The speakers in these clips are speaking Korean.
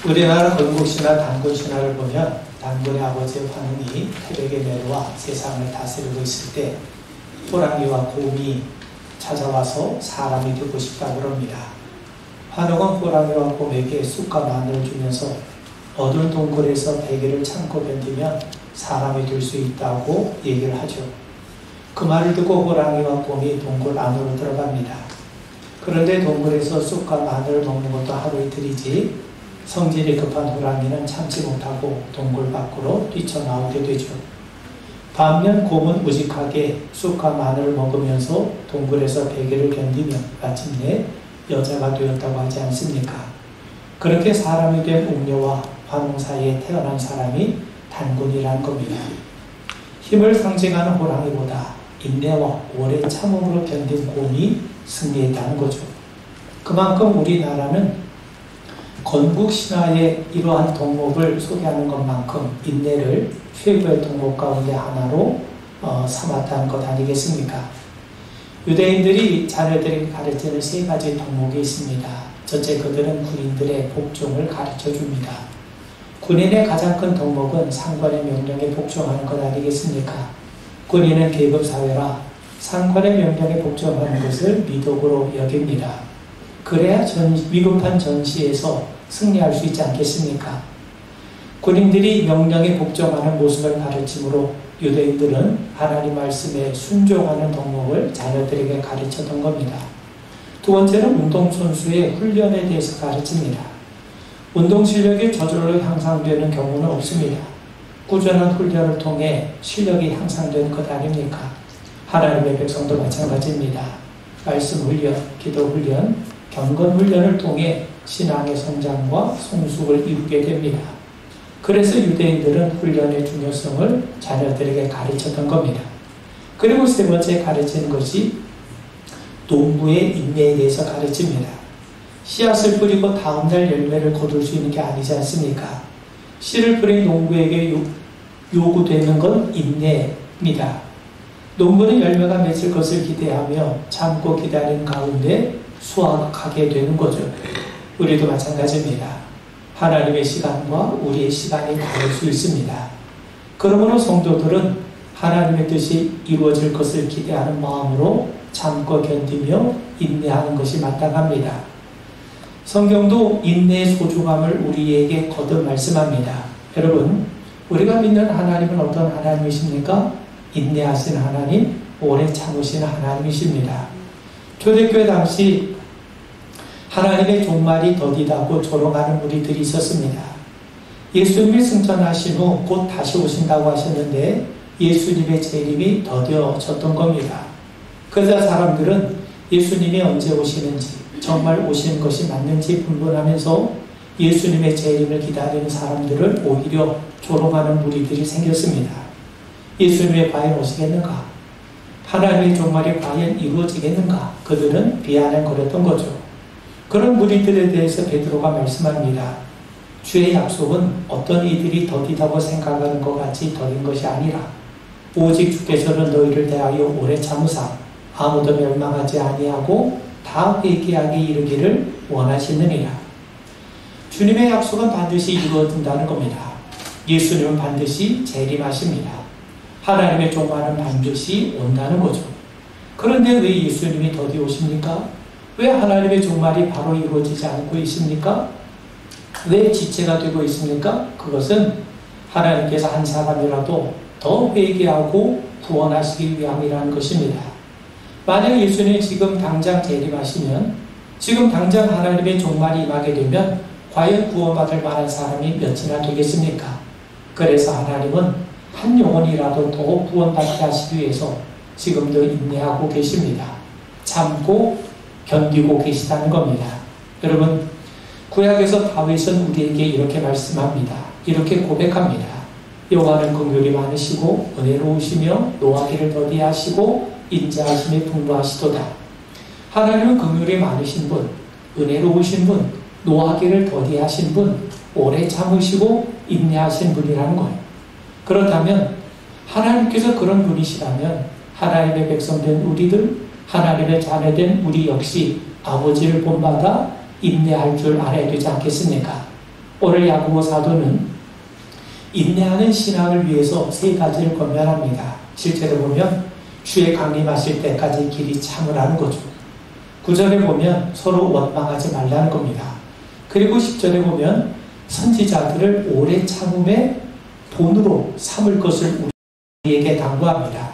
우리나라 건국신화 단군신화를 보면 단군의 아버지의 환웅이 태백에 내려와 세상을 다스리고 있을 때 호랑이와 곰이 찾아와서 사람이 되고 싶다고 합니다. 환웅은 호랑이와 곰에게 쑥과 마늘을 주면서 어두운 동굴에서 베개를 참고 견디면 사람이 될 수 있다고 얘기를 하죠. 그 말을 듣고 호랑이와 곰이 동굴 안으로 들어갑니다. 그런데 동굴에서 쑥과 마늘을 먹는 것도 하루 이틀이지 성질이 급한 호랑이는 참지 못하고 동굴 밖으로 뛰쳐나오게 되죠. 반면 곰은 우직하게 쑥과 마늘을 먹으면서 동굴에서 베개를 견디며 마침내 여자가 되었다고 하지 않습니까? 그렇게 사람이 된 웅녀와 환웅 사이에 태어난 사람이 단군이라는 겁니다. 힘을 상징하는 호랑이보다 인내와 오래 참음으로 견딘 곰이 승리했다는 거죠. 그만큼 우리나라는 건국 신화의 이러한 덕목을 소개하는 것만큼 인내를 최고의 덕목 가운데 하나로 삼았다는 것 아니겠습니까? 유대인들이 자녀들에게 가르치는 세 가지 덕목이 있습니다. 첫째, 그들은 군인들의 복종을 가르쳐 줍니다. 군인의 가장 큰 덕목은 상관의 명령에 복종하는 것 아니겠습니까? 군인은 계급사회라 상관의 명령에 복종하는 것을 미덕으로 여깁니다. 그래야 위급한 전시에서 승리할 수 있지 않겠습니까? 군인들이 명령에 복종하는 모습을 가르침으로 유대인들은 하나님 말씀에 순종하는 덕목을 자녀들에게 가르쳤던 겁니다. 두 번째는 운동선수의 훈련에 대해서 가르칩니다. 운동 실력이 저절로 향상되는 경우는 없습니다. 꾸준한 훈련을 통해 실력이 향상되는 것 아닙니까? 하나님의 백성도 마찬가지입니다. 말씀 훈련, 기도 훈련, 경건 훈련을 통해 신앙의 성장과 성숙을 이루게 됩니다. 그래서 유대인들은 훈련의 중요성을 자녀들에게 가르쳤던 겁니다. 그리고 세 번째 가르치는 것이 농부의 인내에 대해서 가르칩니다. 씨앗을 뿌리고 다음날 열매를 거둘 수 있는 게 아니지 않습니까? 씨를 뿌린 농부에게 요구되는 건 인내입니다. 농부는 열매가 맺을 것을 기대하며 참고 기다리는 가운데 수확하게 되는 거죠. 우리도 마찬가지입니다. 하나님의 시간과 우리의 시간이 다를 수 있습니다. 그러므로 성도들은 하나님의 뜻이 이루어질 것을 기대하는 마음으로 참고 견디며 인내하는 것이 마땅합니다. 성경도 인내의 소중함을 우리에게 거듭 말씀합니다. 여러분, 우리가 믿는 하나님은 어떤 하나님이십니까? 인내하신 하나님, 오래 참으시는 하나님이십니다. 초대교회 당시 하나님의 종말이 더디다고 조롱하는 무리들이 있었습니다. 예수님이 승천하신 후 곧 다시 오신다고 하셨는데 예수님의 재림이 더뎌졌던 겁니다. 그러자 사람들은 예수님이 언제 오시는지, 정말 오시는 것이 맞는지 분분하면서 예수님의 재림을 기다리는 사람들을 오히려 조롱하는 무리들이 생겼습니다. 예수님이 과연 오시겠는가? 하나님의 종말이 과연 이루어지겠는가? 그들은 비아냥거렸던 거죠. 그런 무리들에 대해서 베드로가 말씀합니다. 주의 약속은 어떤 이들이 더디다고 생각하는 것 같이 더딘 것이 아니라 오직 주께서는 너희를 대하여 오래 참으사 아무도 멸망하지 아니하고 다 회개하게 이르기를 원하시느니라. 주님의 약속은 반드시 이루어진다는 겁니다. 예수님은 반드시 재림하십니다. 하나님의 종말은 반드시 온다는 거죠. 그런데 왜 예수님이 더디 오십니까? 왜 하나님의 종말이 바로 이루어지지 않고 있습니까? 왜 지체가 되고 있습니까? 그것은 하나님께서 한 사람이라도 더 회개하고 구원하시기 위함이라는 것입니다. 만약 예수님이 지금 당장 재림하시면, 지금 당장 하나님의 종말이 임하게 되면 과연 구원받을 만한 사람이 몇이나 되겠습니까? 그래서 하나님은 한 영혼이라도 더 구원받게 하시기 위해서 지금도 인내하고 계십니다. 참고 견디고 계시다는 겁니다. 여러분, 구약에서 다윗은 우리에게 이렇게 말씀합니다. 이렇게 고백합니다. 여호와는 긍휼이 많으시고 은혜로우시며 노하기를 더디하시고 인자하심이 풍부하시도다. 하나님은 긍휼이 많으신 분, 은혜로우신 분, 노하기를 더디하신 분, 오래 참으시고 인내하신 분이라는 거예요. 그렇다면 하나님께서 그런 분이시라면 하나님의 백성된 우리들, 하나님의 자녀된 우리 역시 아버지를 본받아 인내할 줄 알아야 되지 않겠습니까? 오늘 야고보 사도는 인내하는 신앙을 위해서 세 가지를 권면합니다. 실제로 보면 주의 강림하실 때까지 길이 참으라는 거죠. 9절에 보면 서로 원망하지 말라는 겁니다. 그리고 10절에 보면 선지자들을 오래 참음의 본으로 삼을 것을 우리에게 당부합니다.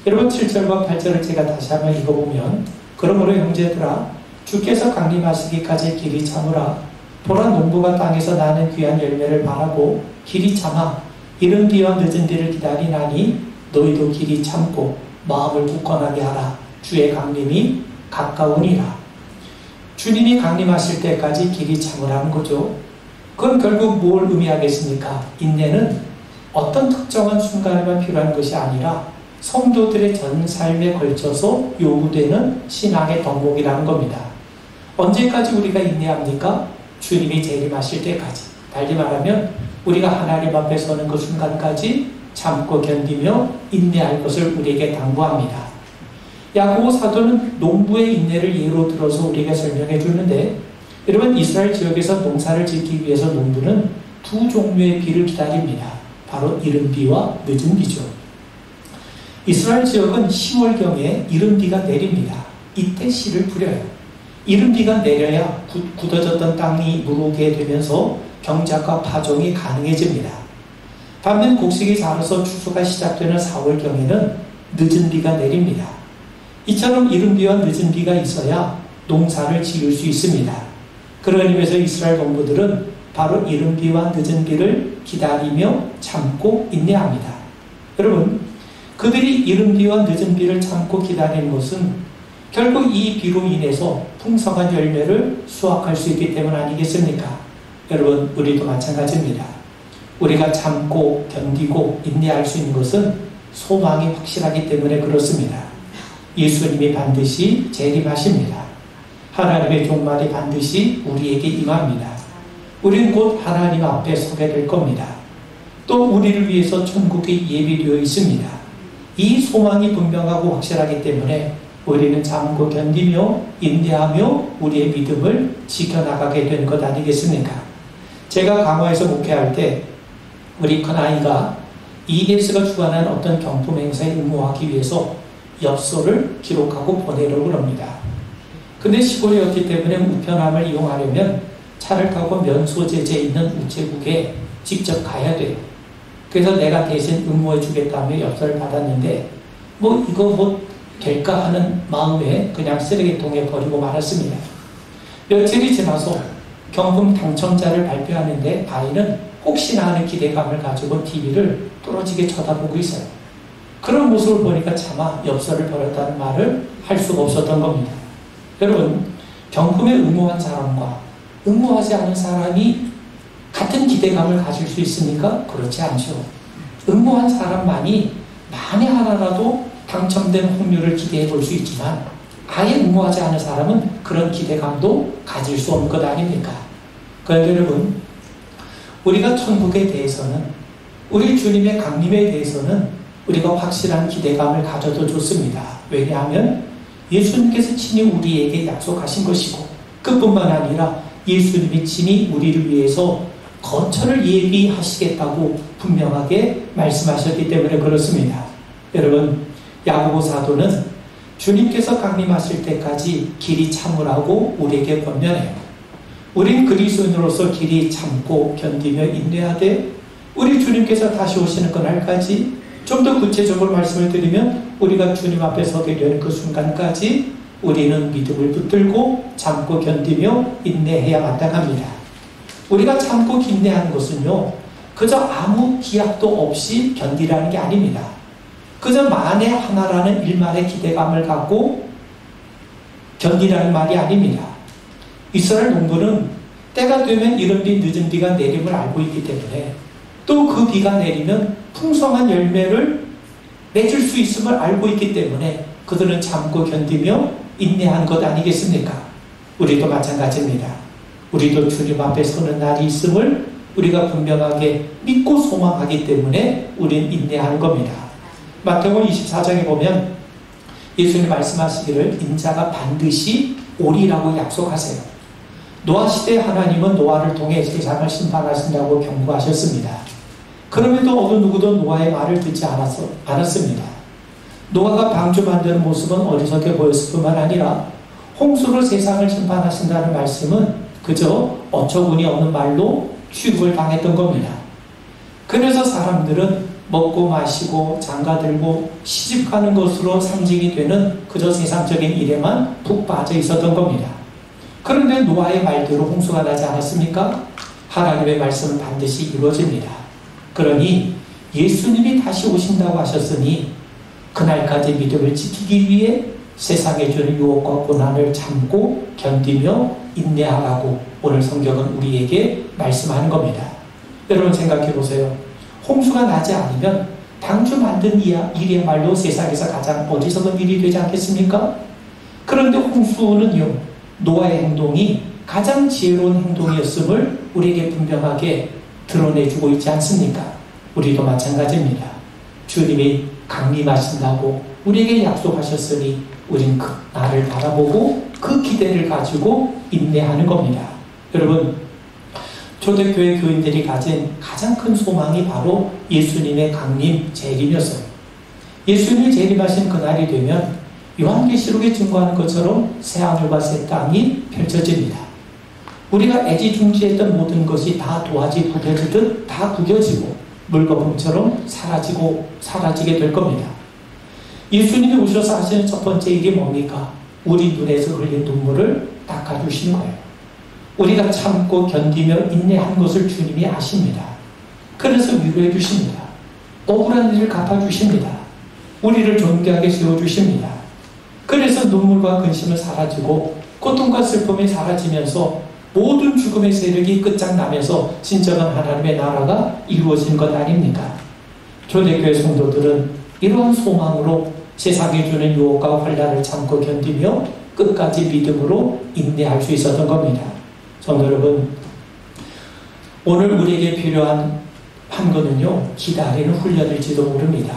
여러분 7절과 8절을 제가 다시 한번 읽어보면 그러므로 형제들아 주께서 강림하시기까지 길이 참으라. 보라 농부가 땅에서 나는 귀한 열매를 바라고 길이 참아 이른 비와 늦은 비를 기다리나니 너희도 길이 참고 마음을 굳건하게 하라. 주의 강림이 가까우니라. 주님이 강림하실 때까지 길이 참으라는 거죠. 그건 결국 뭘 의미하겠습니까? 인내는 어떤 특정한 순간에만 필요한 것이 아니라 성도들의 전 삶에 걸쳐서 요구되는 신앙의 덕목이라는 겁니다. 언제까지 우리가 인내합니까? 주님이 재림하실 때까지. 달리 말하면 우리가 하나님 앞에 서는 그 순간까지 참고 견디며 인내할 것을 우리에게 당부합니다. 야고보 사도는 농부의 인내를 예로 들어서 우리에게 설명해 주는데, 여러분 이스라엘 지역에서 농사를 짓기 위해서 농부는 두 종류의 비를 기다립니다. 바로 이른 비와 늦은 비죠. 이스라엘 지역은 10월경에 이른 비가 내립니다. 이때 씨를 뿌려요. 이른 비가 내려야 굳어졌던 땅이 무르게 되면서 경작과 파종이 가능해집니다. 반면 곡식이 자라서 추수가 시작되는 4월경에는 늦은 비가 내립니다. 이처럼 이른 비와 늦은 비가 있어야 농사를 지을 수 있습니다. 그런 의미에서 이스라엘 농부들은 바로 이른 비와 늦은 비를 기다리며 참고 인내합니다. 여러분, 그들이 이른 비와 늦은 비를 참고 기다리는 것은 결국 이 비로 인해서 풍성한 열매를 수확할 수 있기 때문 아니겠습니까? 여러분, 우리도 마찬가지입니다. 우리가 참고 견디고 인내할 수 있는 것은 소망이 확실하기 때문에 그렇습니다. 예수님이 반드시 재림하십니다. 하나님의 종말이 반드시 우리에게 임합니다. 우리는 곧 하나님 앞에 서게 될 겁니다. 또 우리를 위해서 천국이 예비되어 있습니다. 이 소망이 분명하고 확실하기 때문에 우리는 참고 견디며 인내하며 우리의 믿음을 지켜나가게 되는 것 아니겠습니까? 제가 강화에서 목회할 때 우리 큰아이가 EBS가 주관한 어떤 경품 행사에 응모하기 위해서 엽서를 기록하고 보내려고 합니다. 근데 시골이었기 때문에 우편함을 이용하려면 차를 타고 면소재재 있는 우체국에 직접 가야 돼요. 그래서 내가 대신 응모해 주겠다며 엽서를 받았는데 이거 될까 하는 마음에 그냥 쓰레기통에 버리고 말았습니다. 며칠이 지나서 경품 당첨자를 발표하는데 아이는 혹시나 하는 기대감을 가지고 TV를 뚫어지게 쳐다보고 있어요. 그런 모습을 보니까 차마 엽서를 버렸다는 말을 할 수가 없었던 겁니다. 여러분, 경품에 응모한 사람과 응모하지 않은 사람이 같은 기대감을 가질 수 있습니까? 그렇지 않죠. 응모한 사람만이 만에 하나라도 당첨된 확률을 기대해 볼 수 있지만 아예 응모하지 않은 사람은 그런 기대감도 가질 수 없는 것 아닙니까? 그런데 여러분, 우리가 천국에 대해서는, 우리 주님의 강림에 대해서는 우리가 확실한 기대감을 가져도 좋습니다. 왜냐하면 예수님께서 친히 우리에게 약속하신 것이고, 그뿐만 아니라 예수님이 친히 우리를 위해서 거처를 예비하시겠다고 분명하게 말씀하셨기 때문에 그렇습니다. 여러분, 야고보 사도는 주님께서 강림하실 때까지 길이 참으라고 우리에게 권면해요. 우린 그리스도인으로서 길이 참고 견디며 인내하되 우리 주님께서 다시 오시는 그날까지, 좀 더 구체적으로 말씀을 드리면 우리가 주님 앞에 서게 되는 그 순간까지 우리는 믿음을 붙들고 참고 견디며 인내해야 마땅합니다. 우리가 참고 인내하는 것은요, 그저 아무 기약도 없이 견디라는 게 아닙니다. 그저 만에 하나라는 일말의 기대감을 갖고 견디라는 말이 아닙니다. 이스라엘 농부는 때가 되면 이른 비 늦은 비가 내림을 알고 있기 때문에, 또 그 비가 내리면 풍성한 열매를 맺을 수 있음을 알고 있기 때문에 그들은 참고 견디며 인내한 것 아니겠습니까? 우리도 마찬가지입니다. 우리도 주님 앞에 서는 날이 있음을 우리가 분명하게 믿고 소망하기 때문에 우린 인내하는 겁니다. 마태복음 24장에 보면 예수님 말씀하시기를 인자가 반드시 오리라고 약속하세요. 노아 시대 하나님은 노아를 통해 세상을 심판하신다고 경고하셨습니다. 그럼에도 어느 누구도 노아의 말을 듣지 않았습니다. 노아가 방주 만드는 모습은 어리석게 보였을 뿐만 아니라 홍수로 세상을 심판하신다는 말씀은 그저 어처구니 없는 말로 취급을 당했던 겁니다. 그래서 사람들은 먹고 마시고 장가들고 시집가는 것으로 상징이 되는 그저 세상적인 일에만 푹 빠져 있었던 겁니다. 그런데 노아의 말대로 홍수가 나지 않았습니까? 하나님의 말씀은 반드시 이루어집니다. 그러니 예수님이 다시 오신다고 하셨으니 그날까지 믿음을 지키기 위해 세상에 주는 유혹과 고난을 참고 견디며 인내하라고 오늘 성경은 우리에게 말씀하는 겁니다. 여러분 생각해 보세요. 홍수가 나지 않으면 방주 만든 일이야말로 세상에서 가장 어리석은 일이 되지 않겠습니까? 그런데 홍수는요, 노아의 행동이 가장 지혜로운 행동이었음을 우리에게 분명하게 드러내주고 있지 않습니까? 우리도 마찬가지입니다. 주님이 강림하신다고 우리에게 약속하셨으니 우린 그 날을 바라보고 그 기대를 가지고 인내하는 겁니다. 여러분, 초대교회 교인들이 가진 가장 큰 소망이 바로 예수님의 강림, 재림이었어요. 예수님이 재림하신 그날이 되면 요한계시록에 증거하는 것처럼 새하늘과 새 땅이 펼쳐집니다. 우리가 애지중지했던 모든 것이 다 도화지 구겨지듯 다 구겨지고 물거품처럼 사라지게 될 겁니다. 예수님이 오셔서 하시는 첫 번째 일이 뭡니까? 우리 눈에서 흘린 눈물을 닦아주시는 거예요. 우리가 참고 견디며 인내한 것을 주님이 아십니다. 그래서 위로해 주십니다. 억울한 일을 갚아주십니다. 우리를 존귀하게 세워주십니다. 그래서 눈물과 근심은 사라지고 고통과 슬픔이 사라지면서 모든 죽음의 세력이 끝장나면서 진정한 하나님의 나라가 이루어진 것 아닙니까? 초대교회 성도들은 이러한 소망으로 세상에 주는 유혹과 환난을 참고 견디며 끝까지 믿음으로 인내할 수 있었던 겁니다. 성도 여러분, 오늘 우리에게 필요한 한 거는요, 기다리는 훈련일지도 모릅니다.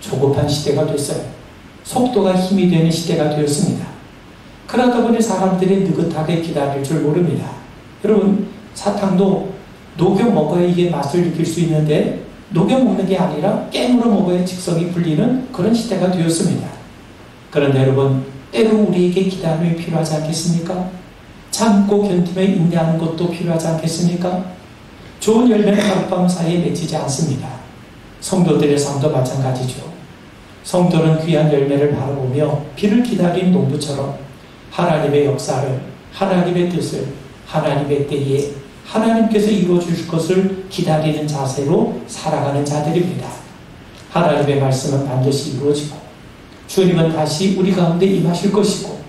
조급한 시대가 됐어요. 속도가 힘이 되는 시대가 되었습니다. 그러다 보니 사람들이 느긋하게 기다릴 줄 모릅니다. 여러분, 사탕도 녹여 먹어야 이게 맛을 느낄 수 있는데 녹여 먹는 게 아니라 깨물어 먹어야 직성이 풀리는 그런 시대가 되었습니다. 그런데 여러분, 때로 우리에게 기다림이 필요하지 않겠습니까? 참고 견디며 인내하는 것도 필요하지 않겠습니까? 좋은 열매는 하룻밤 사이에 맺히지 않습니다. 성도들의 삶도 마찬가지죠. 성도는 귀한 열매를 바라보며 비를 기다린 농부처럼 하나님의 역사를, 하나님의 뜻을, 하나님의 때에 하나님께서 이루어주실 것을 기다리는 자세로 살아가는 자들입니다. 하나님의 말씀은 반드시 이루어지고 주님은 다시 우리 가운데 임하실 것이고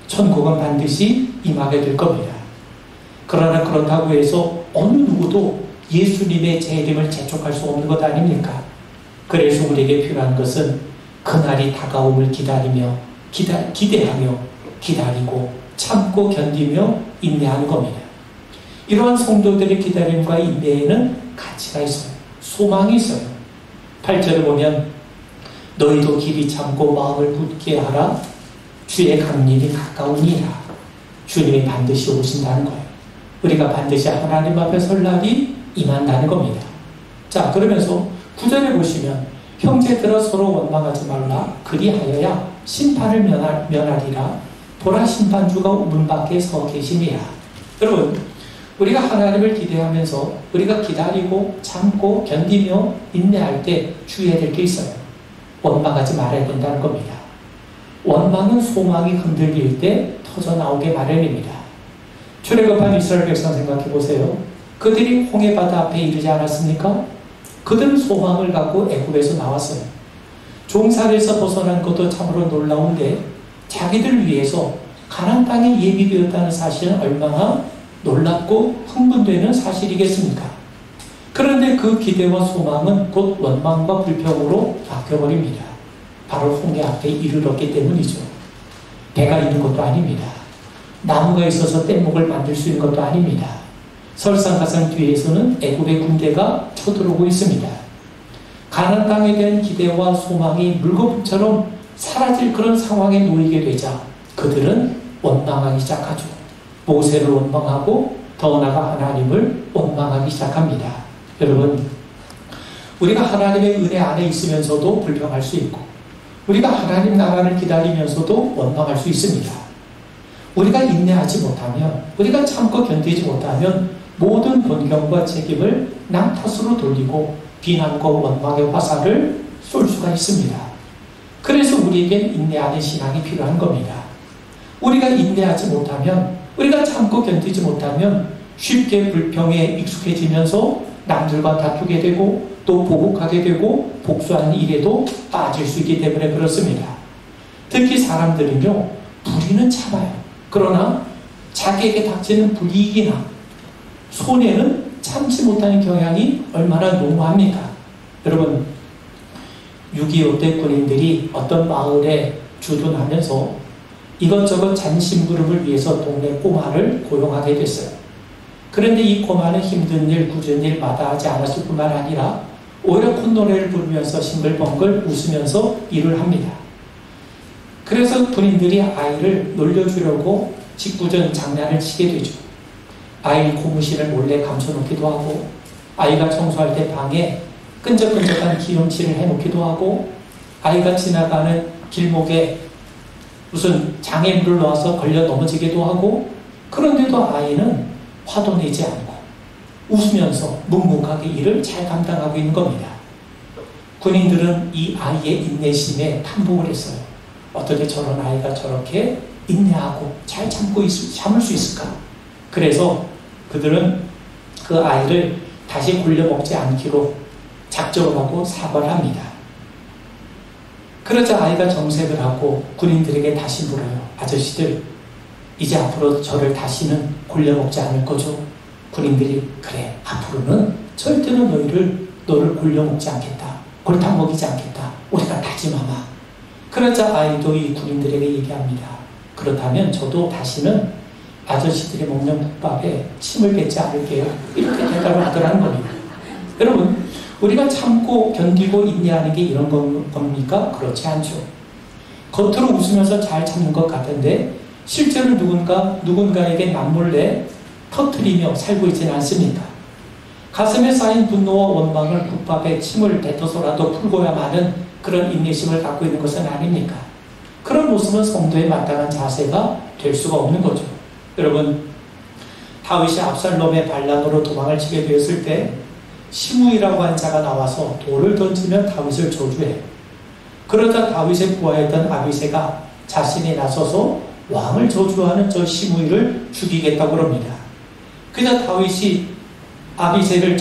천국은 반드시 임하게 될 겁니다. 그러나 그렇다고 해서 어느 누구도 예수님의 재림을 재촉할 수 없는 것 아닙니까? 그래서 우리에게 필요한 것은 그날이 다가옴을 기다리며 기대하며 기다리고 참고 견디며 인내하는 겁니다. 이러한 성도들의 기다림과 인내에는 가치가 있어요. 소망이 있어요. 8절을 보면 너희도 길이 참고 마음을 굳게 하라. 주의 강림이 가까우니라. 주님이 반드시 오신다는 거예요. 우리가 반드시 하나님 앞에 설 날이 임한다는 겁니다. 자, 그러면서 9절에 보시면 형제들아 서로 원망하지 말라. 그리하여야 심판을 면하리라. 보라 심판주가 문 밖에 서 계심이라. 여러분, 우리가 하나님을 기대하면서 우리가 기다리고 참고 견디며 인내할 때 주의해야 될 게 있어요. 원망하지 말아야 된다는 겁니다. 원망은 소망이 흔들릴 때 터져나오게 마련입니다. 출애굽한 이스라엘 백성 생각해 보세요. 그들이 홍해바다 앞에 이르지 않았습니까? 그들은 소망을 갖고 애굽에서 나왔어요. 종살에서 벗어난 것도 참으로 놀라운데 자기들 위해서 가나안 땅에 예비되었다는 사실은 얼마나 놀랍고 흥분되는 사실이겠습니까? 그런데 그 기대와 소망은 곧 원망과 불평으로 바뀌어버립니다. 바로 홍해 앞에 이르렀기 때문이죠. 배가 있는 것도 아닙니다. 나무가 있어서 뗏목을 만들 수 있는 것도 아닙니다. 설상가상 뒤에서는 애굽의 군대가 쳐들어오고 있습니다. 가나안 땅에 대한 기대와 소망이 물거품처럼 사라질 그런 상황에 놓이게 되자 그들은 원망하기 시작하죠. 모세를 원망하고 더 나아가 하나님을 원망하기 시작합니다. 여러분, 우리가 하나님의 은혜 안에 있으면서도 불평할 수 있고 우리가 하나님 나라를 기다리면서도 원망할 수 있습니다. 우리가 인내하지 못하면, 우리가 참고 견디지 못하면 모든 본경과 책임을 남 탓으로 돌리고 비난과 원망의 화살을 쏠 수가 있습니다. 그래서 우리에겐 인내하는 신앙이 필요한 겁니다. 우리가 인내하지 못하면, 우리가 참고 견디지 못하면 쉽게 불평에 익숙해지면서 남들과 다투게 되고 또 보복하게 되고 복수하는 일에도 빠질 수 있기 때문에 그렇습니다. 특히 사람들은요, 불의는 참아요. 그러나 자기에게 닥치는 불이익이나 손해는 참지 못하는 경향이 얼마나 농후합니까? 여러분, 6.25 때 군인들이 어떤 마을에 주둔하면서 이것저것 잔심부름을 위해서 동네 꼬마를 고용하게 됐어요. 그런데 이 꼬마는 힘든 일, 굳은 일 마다하지 않았을 뿐만 아니라 오히려 콧노래를 부르면서 싱글벙글 웃으면서 일을 합니다. 그래서 군인들이 아이를 놀려주려고 짓궂은 장난을 치게 되죠. 아이 고무신을 몰래 감춰놓기도 하고, 아이가 청소할 때 방에 끈적끈적한 기름칠을 해놓기도 하고, 아이가 지나가는 길목에 무슨 장애물을 놓아서 걸려 넘어지기도 하고, 그런데도 아이는 화도 내지 않고 웃으면서 묵묵하게 일을 잘 감당하고 있는 겁니다. 군인들은 이 아이의 인내심에 탐복을 했어요. 어떻게 저런 아이가 저렇게 인내하고 잘 참을 수 있을까? 그래서 그들은 그 아이를 다시 굴려먹지 않기로 작정을 하고 사과를 합니다. 그러자 아이가 정색을 하고 군인들에게 다시 물어요. 아저씨들, 이제 앞으로 저를 다시는 굴려먹지 않을 거죠? 군인들이, 그래, 앞으로는 절대로 너를 굴려먹지 않겠다. 골탕 먹이지 않겠다. 우리가 다짐하마. 그러자 아이도 이 군인들에게 얘기합니다. 그렇다면 저도 다시는 아저씨들이 먹는 국밥에 침을 뱉지 않을게요. 이렇게 대답을 하더라는 겁니다. 여러분, 우리가 참고 견디고 인내하는 게 이런 겁니까? 그렇지 않죠. 겉으로 웃으면서 잘 참는 것 같은데 실제로 누군가에게 남몰래 터뜨리며 살고 있지는 않습니까? 가슴에 쌓인 분노와 원망을 국밥에 침을 뱉어서라도 풀고야만 하는 그런 인내심을 갖고 있는 것은 아닙니까? 그런 모습은 성도의 마땅한 자세가 될 수가 없는 거죠. 여러분, 다윗이 압살롬의 반란으로 도망을 치게 되었을 때 시므이라고 한 자가 나와서 돌을 던지며 다윗을 저주해요. 그러자 다윗의 부하였던 아비새가 자신이 나서서 왕을 저주하는 저 시므이를 죽이겠다고 합니다. 그러자 다윗이 아비새를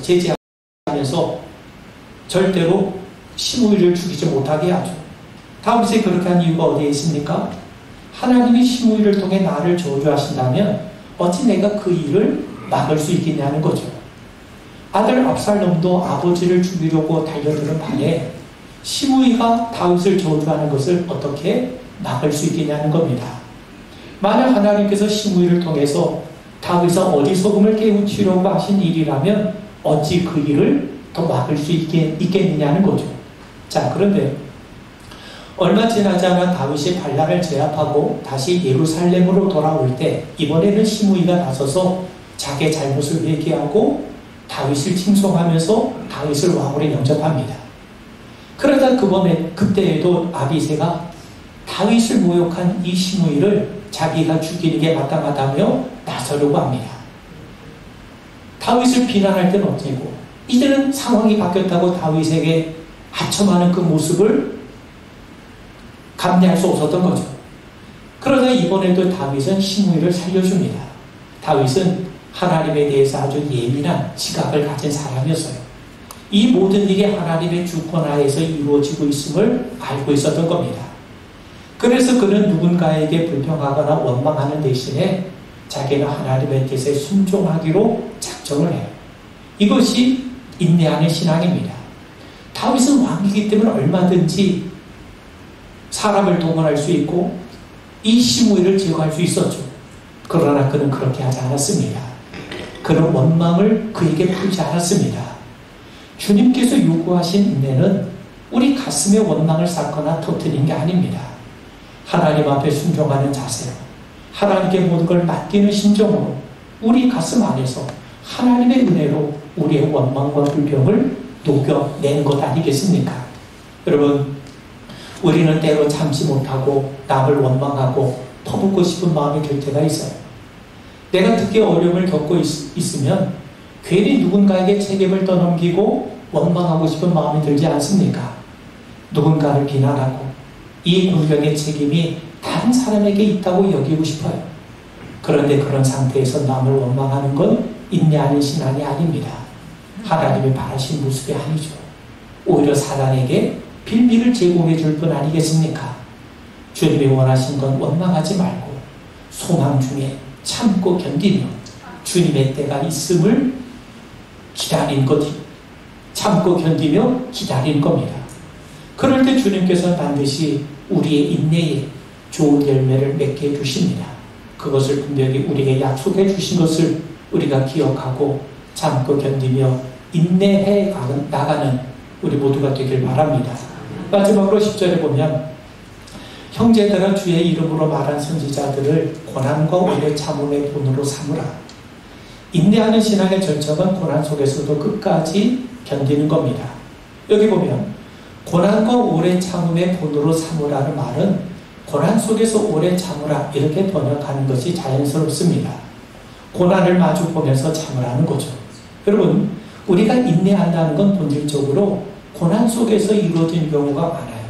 제지하면서 절대로 시므이를 죽이지 못하게 하죠. 다윗이 그렇게 한 이유가 어디에 있습니까? 하나님이 시므이를 통해 나를 저주하신다면 어찌 내가 그 일을 막을 수 있겠냐는 거죠. 아들 압살롬도 아버지를 죽이려고 달려드는 판에 시므이가 다윗을 저주하는 것을 어떻게 막을 수 있겠냐는 겁니다. 만약 하나님께서 시므이를 통해서 다윗의 어리석음을 깨우치려고 하신 일이라면 어찌 그 일을 더 막을 수 있겠느냐는 거죠. 자, 그런데 얼마 지나지 않아 다윗이 반란을 제압하고 다시 예루살렘으로 돌아올 때 이번에는 시므이가 나서서 자기의 잘못을 회개하고 다윗을 칭송하면서 다윗을 왕으로 영접합니다. 그러다 그때에도 아비새가 다윗을 모욕한 이 시므이를 자기가 죽이는 게 마땅하다며 나서려고 합니다. 다윗을 비난할 때는 어찌고 이제는 상황이 바뀌었다고 다윗에게 하청하는 그 모습을 감내할 수 없었던 거죠. 그러다 이번에도 다윗은 시므이를 살려줍니다. 다윗은 하나님에 대해서 아주 예민한 지각을 가진 사람이었어요. 이 모든 일이 하나님의 주권하에서 이루어지고 있음을 알고 있었던 겁니다. 그래서 그는 누군가에게 불평하거나 원망하는 대신에 자기는 하나님의 뜻에 순종하기로 작정을 해요. 이것이 인내하는 신앙입니다. 다윗은 왕이기 때문에 얼마든지 사람을 동원할 수 있고 이 시므이를 제거할 수 있었죠. 그러나 그는 그렇게 하지 않았습니다. 그는 원망을 그에게 풀지 않았습니다. 주님께서 요구하신 인내는 우리 가슴에 원망을 쌓거나 터뜨리는 게 아닙니다. 하나님 앞에 순종하는 자세로 하나님께 모든 걸 맡기는 심정으로 우리 가슴 안에서 하나님의 은혜로 우리의 원망과 불평을 녹여낸 것 아니겠습니까? 여러분, 우리는 때로 참지 못하고 남을 원망하고 퍼붓고 싶은 마음이 들 때가 있어요. 내가 특히 어려움을 겪고 있으면 괜히 누군가에게 책임을 떠넘기고 원망하고 싶은 마음이 들지 않습니까? 누군가를 비난하고 이 공경의 책임이 다른 사람에게 있다고 여기고 싶어요. 그런데 그런 상태에서 남을 원망하는 건 인내하는 신앙이 아닙니다. 하나님이 바라신 모습이 아니죠. 오히려 사단에게 빌미를 제공해 줄 뿐 아니겠습니까? 주님이 원하신 건 원망하지 말고 소망 중에 참고 견디며 주님의 때가 있음을 기다린 것이 참고 견디며 기다린 겁니다. 그럴 때 주님께서는 반드시 우리의 인내에 좋은 열매를 맺게 해주십니다. 그것을 분명히 우리에게 약속해 주신 것을 우리가 기억하고 참고 견디며 인내해 나가는 우리 모두가 되길 바랍니다. 마지막으로 10절에 보면 형제들아 주의 이름으로 말한 선지자들을 고난과 오래 참음의 본으로 삼으라. 인내하는 신앙의 절정은 고난 속에서도 끝까지 견디는 겁니다. 여기 보면 고난과 오래 참음의 본으로 삼으라는 말은 고난 속에서 오래 참으라 이렇게 번역하는 것이 자연스럽습니다. 고난을 마주 보면서 참으라는 거죠. 여러분, 우리가 인내한다는 건 본질적으로 고난 속에서 이루어진 경우가 많아요.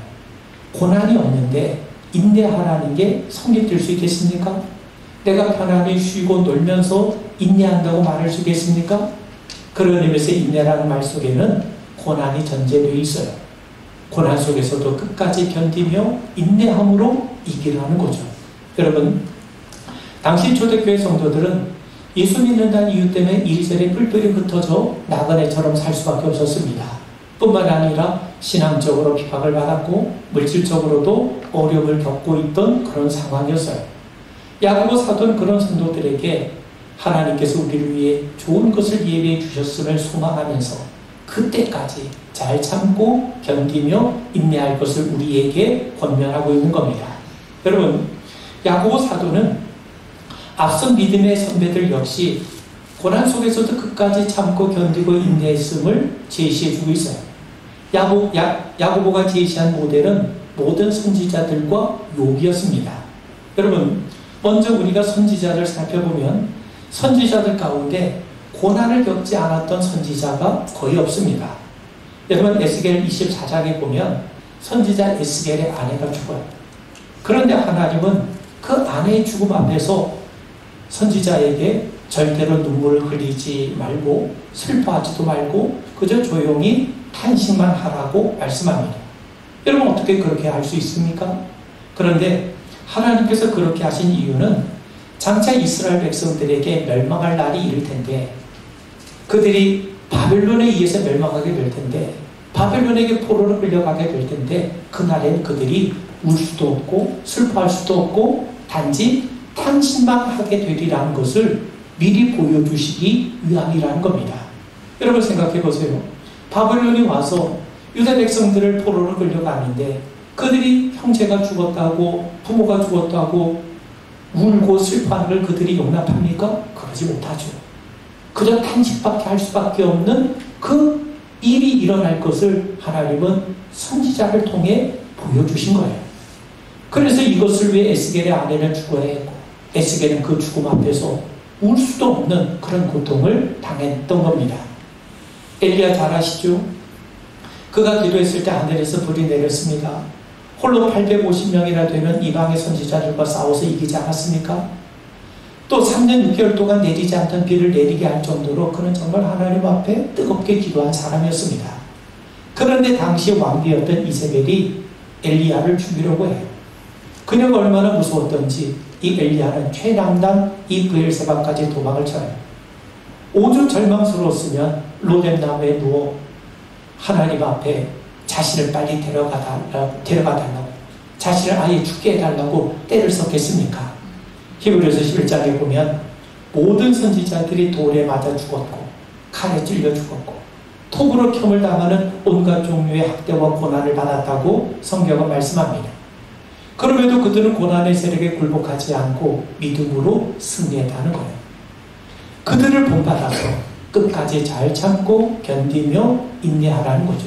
고난이 없는데 인내하라는 게 성립될 수 있겠습니까? 내가 편안히 쉬고 놀면서 인내한다고 말할 수 있겠습니까? 그런 의미에서 인내라는 말 속에는 고난이 전제되어 있어요. 고난 속에서도 끝까지 견디며 인내함으로 이기라는 거죠. 여러분, 당시 초대교회 성도들은 예수 믿는다는 이유 때문에 이리저리 뿔뿔이 흩어져 나그네처럼 살 수밖에 없었습니다. 뿐만 아니라 신앙적으로 핍박을 받았고 물질적으로도 어려움을 겪고 있던 그런 상황이었어요. 야고보 사도는 그런 성도들에게 하나님께서 우리를 위해 좋은 것을 예비해 주셨음을 소망하면서 그때까지 잘 참고 견디며 인내할 것을 우리에게 권면하고 있는 겁니다. 여러분, 야고보 사도는 앞선 믿음의 선배들 역시 고난 속에서도 끝까지 참고 견디고 인내했음을 제시해주고 있어요. 야고보가 제시한 모델은 모든 선지자들과 욥이었습니다. 여러분, 먼저 우리가 선지자를 살펴보면 선지자들 가운데 고난을 겪지 않았던 선지자가 거의 없습니다. 여러분, 에스겔 24장에 보면 선지자 에스겔의 아내가 죽어요. 그런데 하나님은 그 아내의 죽음 앞에서 선지자에게 절대로 눈물을 흘리지 말고 슬퍼하지도 말고 그저 조용히 탄식만 하라고 말씀합니다. 여러분, 어떻게 그렇게 할 수 있습니까? 그런데 하나님께서 그렇게 하신 이유는 장차 이스라엘 백성들에게 멸망할 날이 이를 텐데 그들이 바벨론에 의해서 멸망하게 될 텐데 바벨론에게 포로로 끌려가게 될 텐데 그날엔 그들이 울 수도 없고 슬퍼할 수도 없고 단지 탄식만 하게 되리라는 것을 미리 보여주시기 위함이라는 겁니다. 여러분 생각해 보세요. 바벨론이 와서 유다 백성들을 포로로 끌려가는데 그들이 형제가 죽었다고 부모가 죽었다고 울고 슬퍼하는 걸 그들이 용납합니까? 그러지 못하죠. 그저 탄식밖에 할 수밖에 없는 그 일이 일어날 것을 하나님은 선지자를 통해 보여주신 거예요. 그래서 이것을 위해 에스겔의 아내는 죽어야 했고 에스겔은 그 죽음 앞에서 울 수도 없는 그런 고통을 당했던 겁니다. 엘리야 잘 아시죠? 그가 기도했을 때 하늘에서 불이 내렸습니다. 홀로 850명이나 되는 이방의 선지자들과 싸워서 이기지 않았습니까? 또 3년 6개월 동안 내리지 않던 비를 내리게 할 정도로 그는 정말 하나님 앞에 뜨겁게 기도한 사람이었습니다. 그런데 당시 왕비였던 이세벨이 엘리야를 죽이려고 해요. 그녀가 얼마나 무서웠던지 이 엘리야는 최남단 이 브엘세바까지 도망을 쳐요. 오죽 절망스러웠으면 로뎀나무에 누워 하나님 앞에 자신을 빨리 데려가달라고 자신을 아예 죽게 해달라고 때를 썼겠습니까? 히브리서 11장에 보면 모든 선지자들이 돌에 맞아 죽었고 칼에 찔려 죽었고 톱으로 켬을 당하는 온갖 종류의 학대와 고난을 받았다고 성경은 말씀합니다. 그럼에도 그들은 고난의 세력에 굴복하지 않고 믿음으로 승리했다는 거예요. 그들을 본받아서 끝까지 잘 참고 견디며 인내하라는 거죠.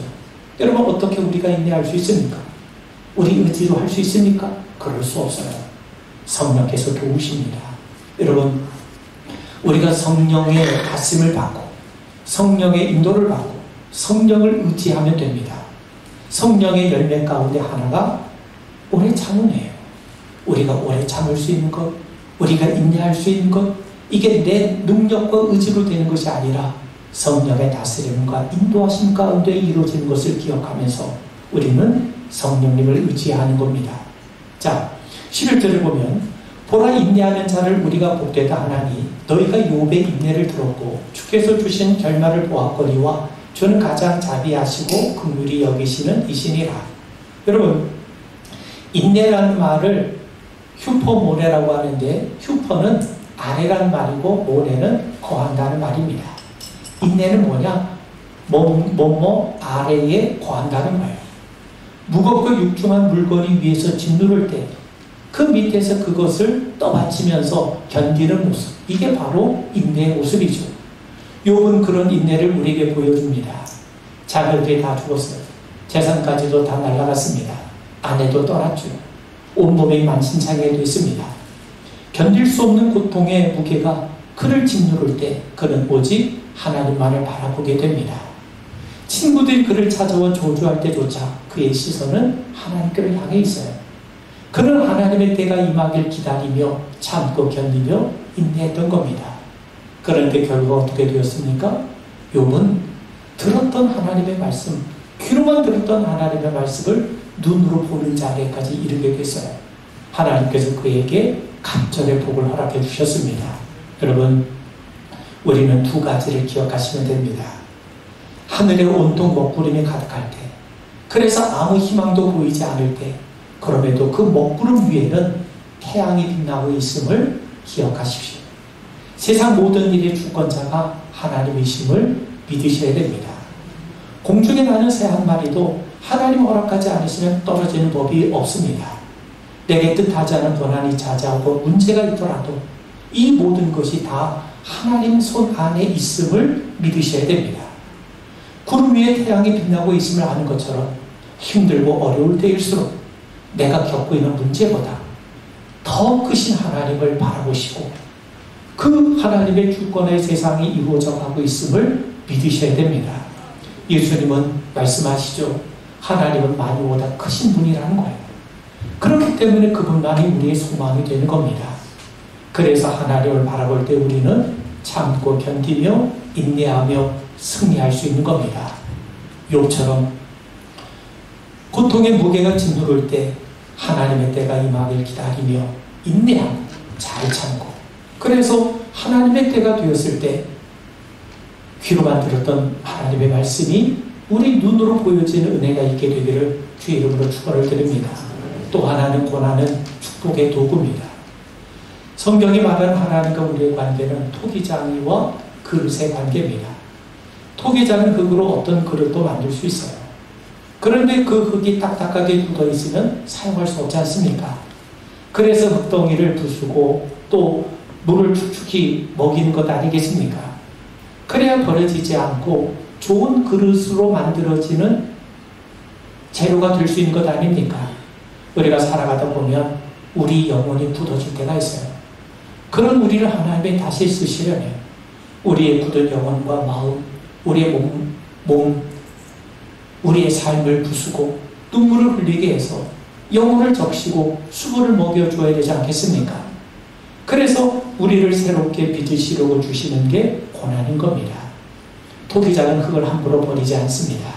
여러분, 어떻게 우리가 인내할 수 있습니까? 우리 의지로 할 수 있습니까? 그럴 수 없어요. 성령께서 도우십니다. 여러분, 우리가 성령의 다스림을 받고 성령의 인도를 받고 성령을 의지하면 됩니다. 성령의 열매 가운데 하나가 오래 참음이에요. 우리가 오래 참을 수 있는 것, 우리가 인내할 수 있는 것, 이게 내 능력과 의지로 되는 것이 아니라 성령의 다스림과 인도하심 가운데 이루어지는 것을 기억하면서 우리는 성령님을 의지하는 겁니다. 자, 11절을 보면 보라, 인내하는 자를 우리가 복되다 하나니 너희가 욥의 인내를 들었고 주께서 주신 결말을 보았거니와 주는 가장 자비하시고 긍휼히 여기시는 이시니라. 여러분, 인내라는 말을 휴퍼모레라고 하는데, 휴퍼는 아래라는 말이고 모레는 거한다는 말입니다. 인내는 뭐냐? 뭐뭐 아래에 거한다는 거예요. 무겁고 육중한 물건이 위에서 짓누를 때 그 밑에서 그것을 떠받치면서 견디는 모습, 이게 바로 인내의 모습이죠. 욥은 그런 인내를 우리에게 보여줍니다. 자녀들이 다 죽었어요. 재산까지도 다 날아갔습니다. 아내도 떠났죠. 온몸이 만신창이가 됐습니다. 견딜 수 없는 고통의 무게가 그를 짓누를 때 그는 오직 하나님만을 바라보게 됩니다. 친구들이 그를 찾아와 저주할 때조차 그의 시선은 하나님께로 향해 있어요. 그는 하나님의 때가 임하길 기다리며 참고 견디며 인내했던 겁니다. 그런데 결과가 어떻게 되었습니까? 욥은 들었던 하나님의 말씀, 귀로만 들었던 하나님의 말씀을 눈으로 보는 자리까지 이르게 됐어요. 하나님께서 그에게 갑절의 복을 허락해 주셨습니다. 여러분, 우리는 두 가지를 기억하시면 됩니다. 하늘에 온통 먹구름이 가득할 때, 그래서 아무 희망도 보이지 않을 때, 그럼에도 그 먹구름 위에는 태양이 빛나고 있음을 기억하십시오. 세상 모든 일의 주권자가 하나님이심을 믿으셔야 됩니다. 공중에 나는 새 한 마리도 하나님 허락하지 않으시면 떨어지는 법이 없습니다. 내게 뜻하지 않은 고난이 찾아오고 문제가 있더라도 이 모든 것이 다 하나님 손 안에 있음을 믿으셔야 됩니다. 구름 위에 태양이 빛나고 있음을 아는 것처럼 힘들고 어려울 때일수록 내가 겪고 있는 문제보다 더 크신 하나님을 바라보시고 그 하나님의 주권의 세상이 이루어져 가고 있음을 믿으셔야 됩니다. 예수님은 말씀하시죠. 하나님은 만유보다 크신 분이라는 거예요. 그렇기 때문에 그분만이 우리의 소망이 되는 겁니다. 그래서 하나님을 바라볼 때 우리는 참고 견디며 인내하며 승리할 수 있는 겁니다. 욥처럼 고통의 무게가 짓누를 때 하나님의 때가 임하길 기다리며 인내하고 잘 참고, 그래서 하나님의 때가 되었을 때 귀로만 들었던 하나님의 말씀이 우리 눈으로 보여지는 은혜가 있게 되기를 주의 이름으로 축원을 드립니다. 또 하나는 고난은 축복의 도구입니다. 성경이 말하는 하나님과 우리의 관계는 토기장이와 그릇의 관계입니다. 토기장은 흙으로 어떤 그릇도 만들 수 있어요. 그런데 그 흙이 딱딱하게 묻어 있으면 사용할 수 없지 않습니까? 그래서 흙덩이를 부수고 또 물을 축축히 먹이는 것 아니겠습니까? 그래야 버려지지 않고 좋은 그릇으로 만들어지는 재료가 될 수 있는 것 아닙니까? 우리가 살아가다 보면 우리 영혼이 굳어질 때가 있어요. 그런 우리를 하나님이 다시 쓰시려면 우리의 굳은 영혼과 마음, 우리의 몸, 우리의 삶을 부수고 눈물을 흘리게 해서 영혼을 적시고 수분을 먹여줘야 되지 않겠습니까? 그래서 우리를 새롭게 빚으시려고 주시는 게 고난인 겁니다. 토기장은 흙을 함부로 버리지 않습니다.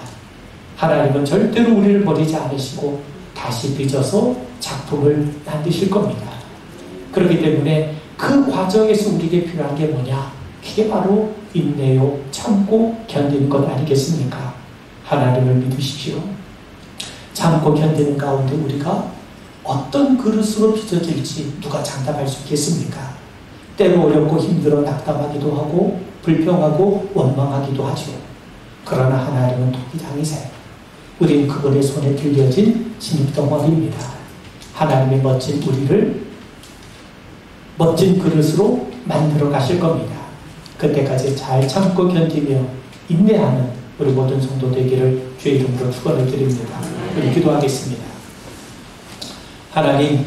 하나님은 절대로 우리를 버리지 않으시고 다시 빚어서 작품을 만드실 겁니다. 그렇기 때문에 그 과정에서 우리에게 필요한 게 뭐냐? 그게 바로 인내요, 참고 견디는 것 아니겠습니까? 하나님을 믿으십시오. 참고 견디는 가운데 우리가 어떤 그릇으로 빚어질지 누가 장담할 수 있겠습니까? 때로 어렵고 힘들어 낙담하기도 하고 불평하고 원망하기도 하죠. 그러나 하나님은 토기장이세요. 우리는 그분의 손에 들려진 진입덩어리입니다. 하나님의 멋진 우리를 멋진 그릇으로 만들어 가실 겁니다. 그때까지 잘 참고 견디며 인내하는 우리 모든 성도 되기를 주의 이름으로 축원을 드립니다. 우리 기도하겠습니다. 하나님,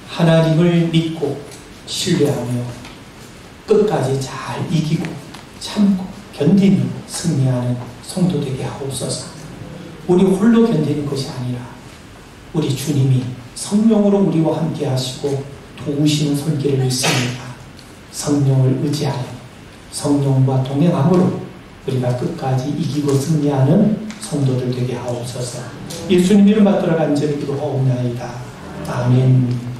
하나님을 믿고 신뢰하며 끝까지 잘 이기고 참고 견디며 승리하는 성도 되게 하옵소서. 우리 홀로 견디는 것이 아니라 우리 주님이 성령으로 우리와 함께 하시고 도우시는 손길을 믿습니다. 성령을 의지하여 성령과 동행함으로 우리가 끝까지 이기고 승리하는 성도들 되게 하옵소서. 예수님 이름 받들어 간절히 기도하옵나이다. 아멘.